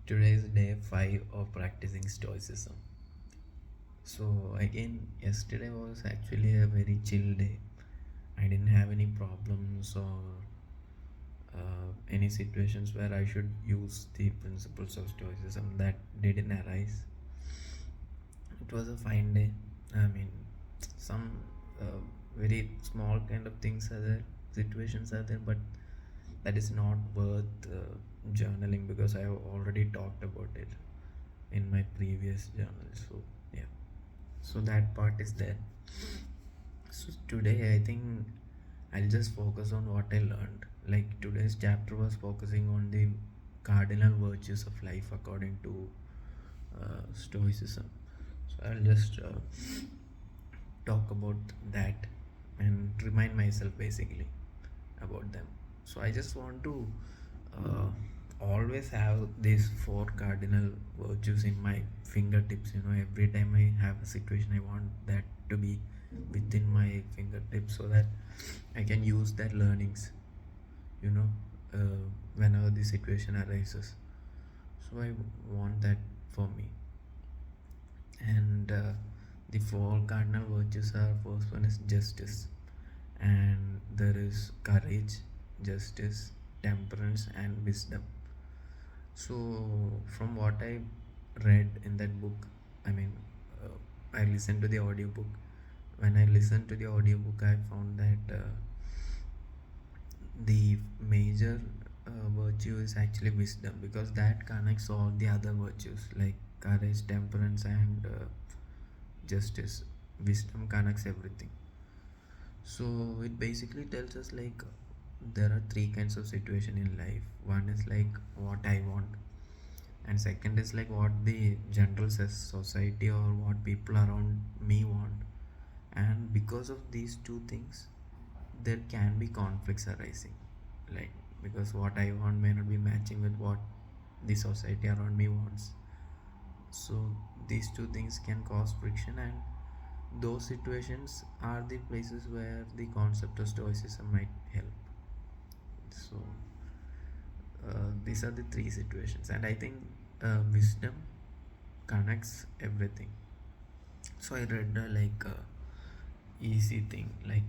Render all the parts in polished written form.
Today is day 5 of practicing Stoicism. So, again, yesterday was actually a very chill day. I didn't have any problems or any situations where I should use the principles of Stoicism that didn't arise. It was a fine day. I mean, some very small kind of things are there, situations are there, but that is not worth journaling because I have already talked about it in my previous journal. So yeah, so that part is there. So today I think I'll just focus on what I learned. Like today's chapter was focusing on the cardinal virtues of life according to Stoicism. So I'll just talk about that and remind myself basically about them. So I just want to uh, always have these four cardinal virtues in my fingertips. Every time I have a situation, I want that to be within my fingertips so that I can use that learnings. You know, whenever the situation arises. So I want that for me. And the four cardinal virtues are: first one is justice, and there is courage, justice, temperance, and wisdom. So, from what I read in that book, I mean, I listened to the audiobook. When I listened to the audiobook, I found that the major virtue is actually wisdom because that connects all the other virtues like courage, temperance, and justice. Wisdom connects everything. So it basically tells us like there are three kinds of situation in life. One is like what I want, and second is like what the general society or what people around me want. And because of these two things, there can be conflicts arising. Like because what I want may not be matching with what the society around me wants. So these two things can cause friction, and those situations are the places where the concept of stoicism might help. So these are the three situations, and I think wisdom connects everything. So I read like easy thing like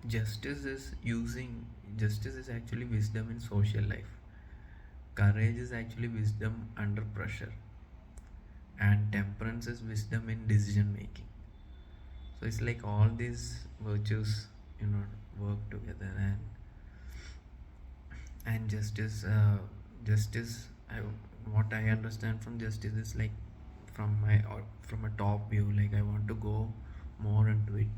justice is using justice is actually wisdom in social life. Courage is actually wisdom under pressure, and temperance is wisdom in decision making. So it's like all these virtues, work together. And justice I, what I understand from justice is like from my or from a top view, like I want to go more into it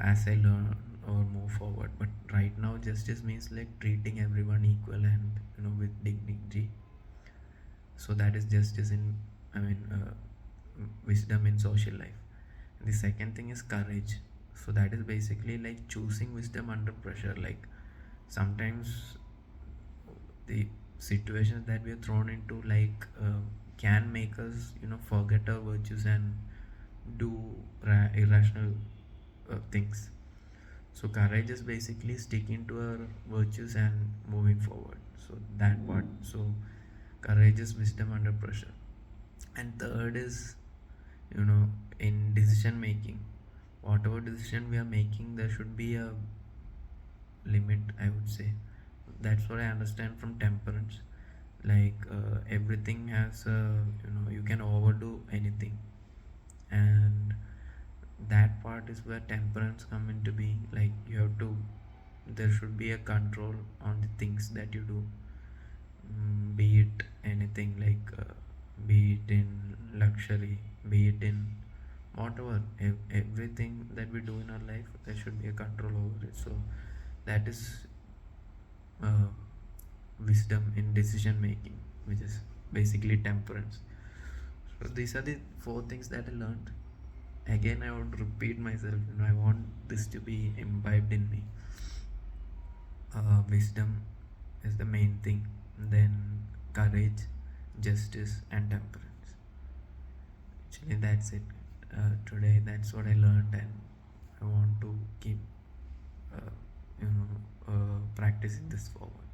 as I learn or move forward. But right now justice means like treating everyone equal and with dignity. So that is justice in, I mean, wisdom in social life. And the second thing is courage. So that is basically like choosing wisdom under pressure. Like sometimes the situations that we are thrown into like can make us forget our virtues and do irrational things. So courage is basically sticking to our virtues and moving forward. So that part. So courage is wisdom under pressure. And third is in decision making. Whatever decision we are making, there should be a limit, I would say. That's what I understand from temperance. Like everything has a, you can overdo anything. And that part is where temperance come into being. Like you have to, there should be a control on the things that you do. Be it anything like be it in luxury, be it in whatever, everything that we do in our life, there should be a control over it. So that is uh, wisdom in decision making, which is basically temperance. So these are the four things that I learned. Again, I want to repeat myself. I want this to be imbibed in me. Wisdom is the main thing. Then courage, justice, and temperance. Actually, that's it. Today, that's what I learned, and I want to keep, practicing this forward.